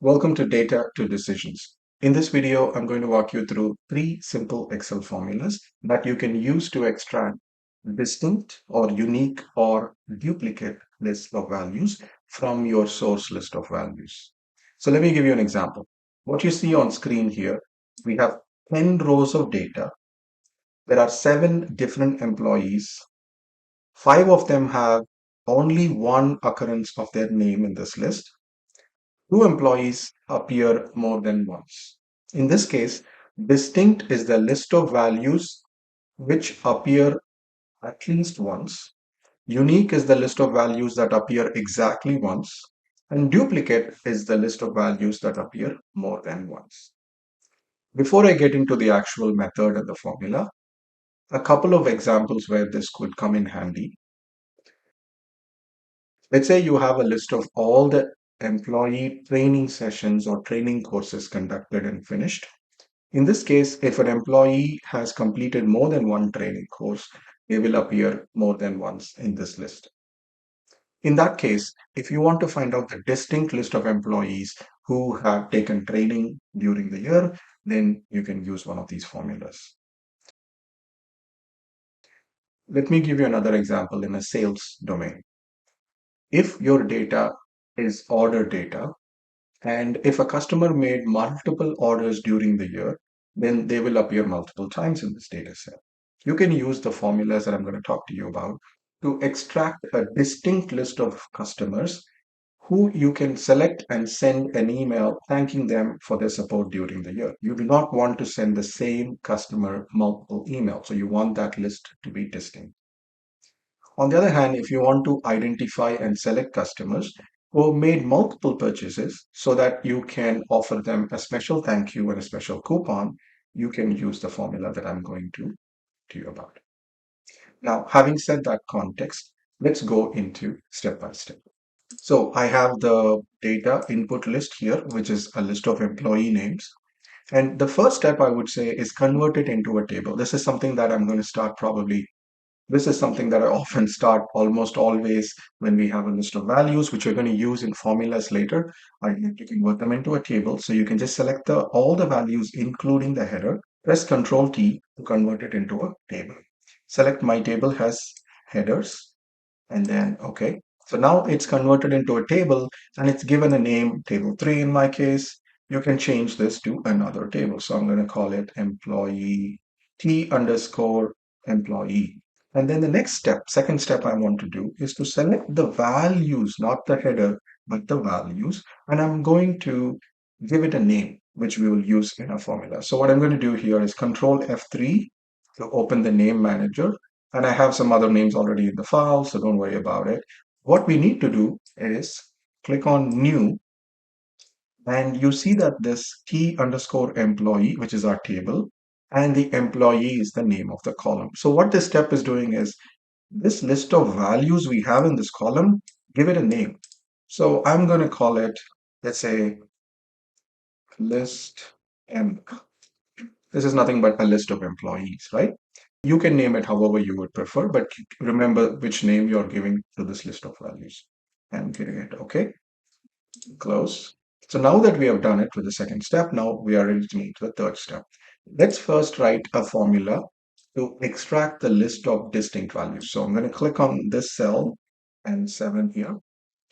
Welcome to Data to Decisions. In this video, I'm going to walk you through three simple Excel formulas that you can use to extract distinct or unique or duplicate lists of values from your source list of values. So let me give you an example. What you see on screen here, we have 10 rows of data. There are 7 different employees. 5 of them have only one occurrence of their name in this list. 2 employees appear more than once. In this case, distinct is the list of values which appear at least once. Unique is the list of values that appear exactly once. And duplicate is the list of values that appear more than once. Before I get into the actual method and the formula, a couple of examples where this could come in handy. Let's say you have a list of all the employee training sessions or training courses conducted and finished. In this case, if an employee has completed more than one training course, they will appear more than once in this list. In that case, if you want to find out the distinct list of employees who have taken training during the year, then you can use one of these formulas. Let me give you another example in a sales domain. If your data is order data, and if a customer made multiple orders during the year, then they will appear multiple times in this data set. You can use the formulas that I'm going to talk to you about to extract a distinct list of customers who you can select and send an email thanking them for their support during the year. You do not want to send the same customer multiple emails, so you want that list to be distinct. On the other hand, if you want to identify and select customers who made multiple purchases so that you can offer them a special thank you and a special coupon, you can use the formula that I'm going to you about. Now, having said that context, let's go into step by step. So I have the data input list here, which is a list of employee names. And the first step I would say is convert it into a table. This is something that I'm going to start probably This is something that I often start almost always when we have a list of values, which we're going to use in formulas later. I need to convert them into a table. So you can just select all the values, including the header, press Control T to convert it into a table. Select My Table has headers, and then OK. So now it's converted into a table and it's given a name, table 3 in my case. You can change this to another table. So I'm going to call it employee T underscore employee. And then the next step, second step I want to do is to select the values, not the header, but the values. And I'm going to give it a name, which we will use in a formula. So what I'm going to do here is Control F3 to open the name manager. And I have some other names already in the file, so don't worry about it. What we need to do is click on New, and you see that this T underscore employee, which is our table, and the employee is the name of the column. So what this step is doing is this list of values we have in this column, give it a name. So I'm going to call it, let's say, list M. This is nothing but a list of employees, right? You can name it however you would prefer, but remember which name you're giving to this list of values. And getting it okay, close. So now that we have done it with the second step, now we are ready to move to the third step. Let's first write a formula to extract the list of distinct values. So I'm going to click on this cell and 7 here,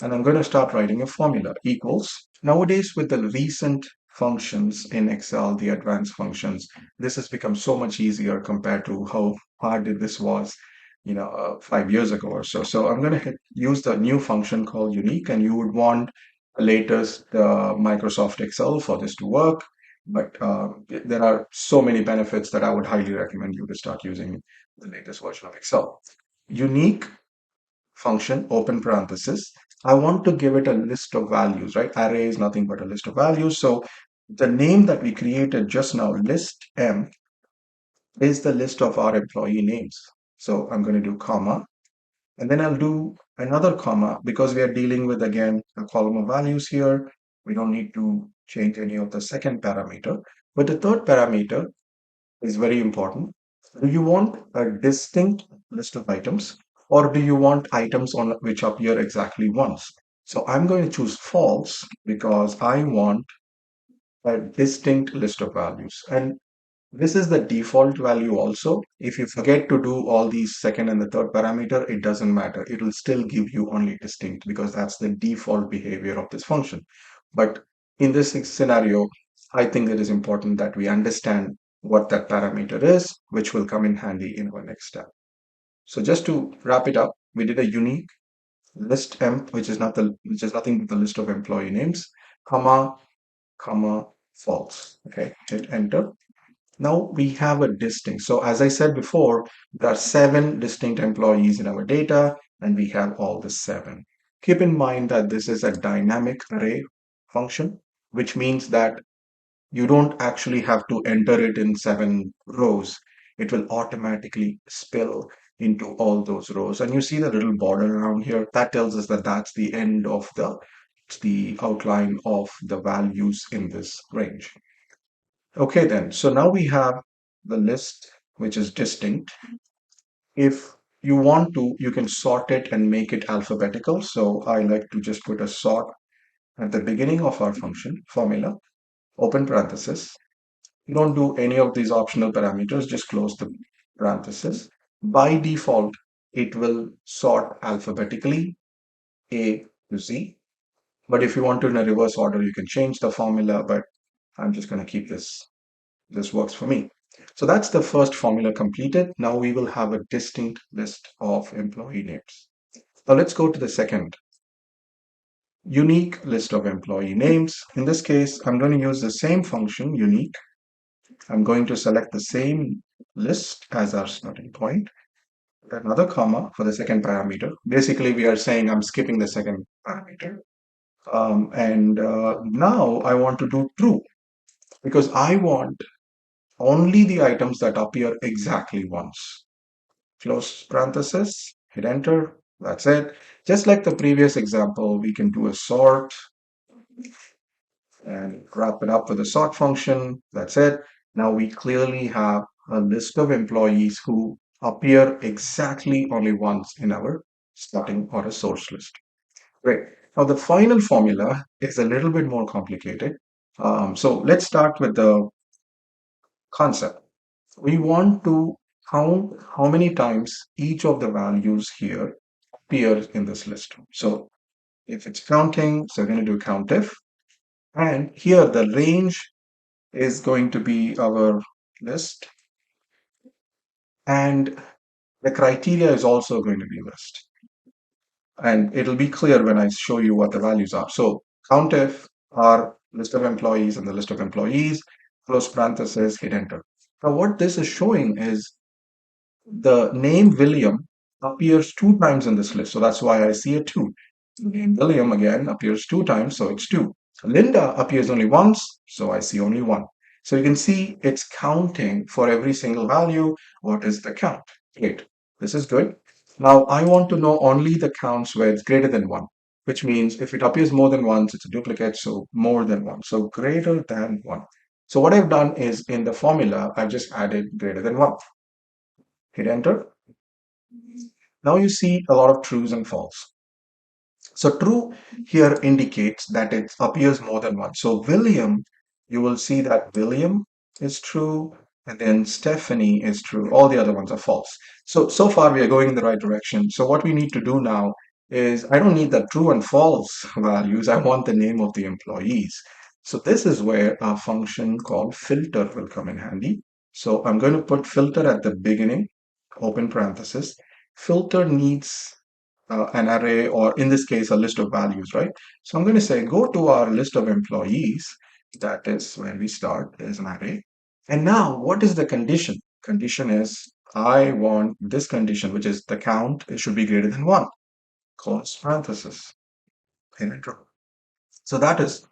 and I'm going to start writing a formula equals. Nowadays, with the recent functions in Excel, the advanced functions, this has become so much easier compared to how hard this was, 5 years ago or so. So I'm going to use the new function called unique, and you would want the latest Microsoft Excel for this to work. But there are so many benefits that I would highly recommend you to start using the latest version of Excel. Unique function, open parenthesis. I want to give it a list of values, right? Array is nothing but a list of values. So the name that we created just now, list M, is the list of our employee names. So I'm going to do comma, and then I'll do another comma because we are dealing with, again, a column of values here. We don't need to change any of the second parameter. But the third parameter is very important. Do you want a distinct list of items, or do you want items on which appear exactly once? So I'm going to choose false because I want a distinct list of values. And this is the default value also. If you forget to do all these second and the third parameter, it doesn't matter. It will still give you only distinct because that's the default behavior of this function. But in this scenario, I think it is important that we understand what that parameter is, which will come in handy in our next step. So just to wrap it up, we did a unique list emp, which is nothing but the list of employee names, comma, comma, false. Okay, hit enter. Now we have a distinct. So as I said before, there are 7 distinct employees in our data, and we have all the 7. Keep in mind that this is a dynamic array function, which means that you don't actually have to enter it in 7 rows. It will automatically spill into all those rows. And you see the little border around here. That tells us that that's the end of the outline of the values in this range. Okay, then. So now we have the list, which is distinct. If you want to, you can sort it and make it alphabetical. So I like to just put a sort at the beginning of our function formula, open parenthesis. You don't do any of these optional parameters, just close the parenthesis. By default, it will sort alphabetically A to Z. But if you want to in a reverse order, you can change the formula, but I'm just going to keep this. This works for me. So that's the first formula completed. Now we will have a distinct list of employee names. Now let's go to the second unique list of employee names. In this case, I'm going to use the same function, unique. I'm going to select the same list as our starting point. Another comma for the second parameter. Basically, we are saying I'm skipping the second parameter. And now I want to do true because I want only the items that appear exactly once. Close parenthesis, hit enter. That's it. Just like the previous example, we can do a sort and wrap it up with a sort function. That's it. Now we clearly have a list of employees who appear exactly only once in our starting or a source list. Great. Now the final formula is a little bit more complicated. So let's start with the concept. We want to count how many times each of the values here appears in this list. So if it's counting, so we're going to do COUNTIF. And here the range is going to be our list. And the criteria is also going to be list. And it'll be clear when I show you what the values are. So COUNTIF are list of employees and the list of employees, close parenthesis, hit enter. Now what this is showing is the name William appears 2 times in this list. So that's why I see a 2. Name William again appears 2 times, so it's 2. Linda appears only once, so I see only 1. So you can see it's counting for every single value. What is the count? Great. This is good. Now I want to know only the counts where it's greater than 1, which means if it appears more than once, it's a duplicate, so more than 1. So greater than 1. So what I've done is in the formula, I've just added greater than 1. Hit enter. Now you see a lot of trues and false. So true here indicates that it appears more than once. So William, you will see that William is true, and then Stephanie is true. All the other ones are false. So far we are going in the right direction. So what we need to do now is I don't need the true and false values. I want the name of the employees. So this is where a function called filter will come in handy. So I'm going to put filter at the beginning, open parenthesis. Filter needs an array, or in this case, a list of values, right? So I'm going to say, go to our list of employees. That is where we start as an array. And now what is the condition? Condition is I want this condition, which is the count, it should be greater than 1. Close parenthesis. Hit enter. So that is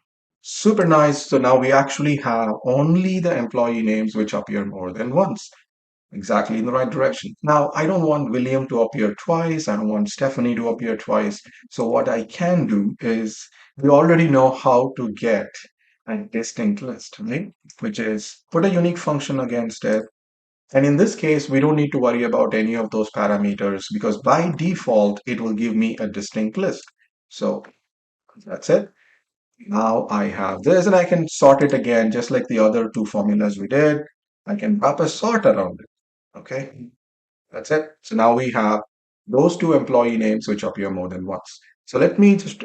super nice. So now we actually have only the employee names which appear more than once. Exactly in the right direction. Now, I don't want William to appear twice. I don't want Stephanie to appear twice. So what I can do is we already know how to get a distinct list, right? Which is put a unique function against it. And in this case, we don't need to worry about any of those parameters because by default, it will give me a distinct list. So That's it. Now I have this and I can sort it again, just like the other two formulas we did. I can wrap a sort around it. Okay, that's it. So now we have those two employee names which appear more than once. So let me just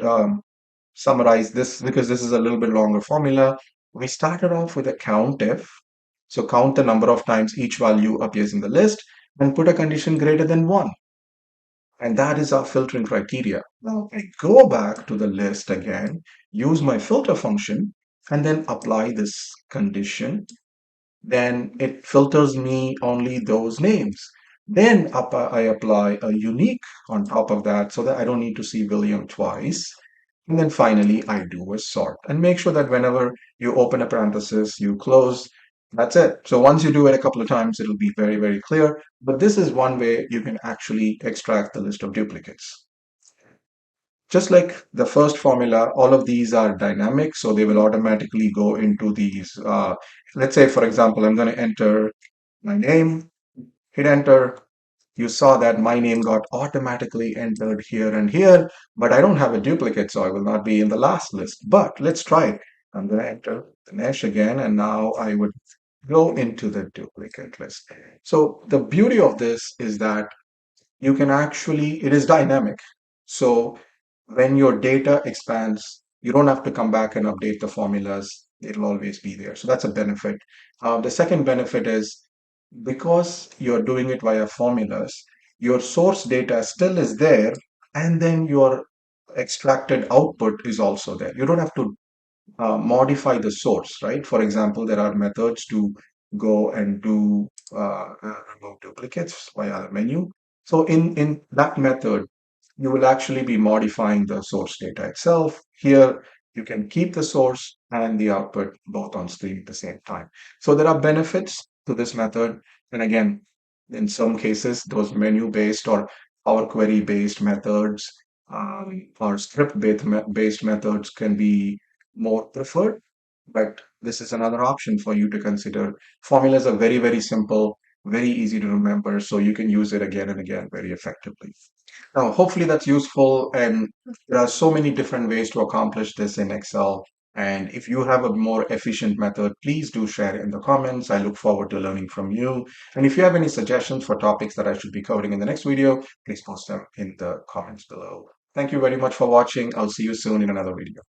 summarize this because this is a little bit longer formula. We started off with a COUNTIF. So count the number of times each value appears in the list and put a condition greater than one. And that is our filtering criteria. Now I go back to the list again, use my filter function, and then apply this condition. Then it filters me only those names. Then I apply a unique on top of that so that I don't need to see William twice. And then finally, I do a sort and make sure that whenever you open a parenthesis, you close. That's it. So once you do it a couple of times, it'll be very, very clear. But this is one way you can actually extract the list of duplicates. Just like the first formula, all of these are dynamic, so they will automatically go into these. Let's say, for example, I'm going to enter my name, hit enter. You saw that my name got automatically entered here and here, but I don't have a duplicate, so I will not be in the last list. But let's try it. I'm going to enter Dinesh again, and now I would go into the duplicate list. So the beauty of this is that you can actually, it is dynamic. So when your data expands, you don't have to come back and update the formulas. It'll always be there. So that's a benefit. The second benefit is because you're doing it via formulas, your source data still is there, and then your extracted output is also there. You don't have to modify the source, right? For example, there are methods to go and do remove duplicates via the menu. So in that method, you will actually be modifying the source data itself. Here, you can keep the source and the output both on screen at the same time. So there are benefits to this method. And again, in some cases, those menu-based or Power Query-based methods or script-based methods can be more preferred, but this is another option for you to consider. Formulas are very, very simple, very easy to remember, so you can use it again and again very effectively. Now, hopefully that's useful, and there are so many different ways to accomplish this in Excel. And if you have a more efficient method, please do share it in the comments. I look forward to learning from you. And if you have any suggestions for topics that I should be covering in the next video, please post them in the comments below. Thank you very much for watching. I'll see you soon in another video.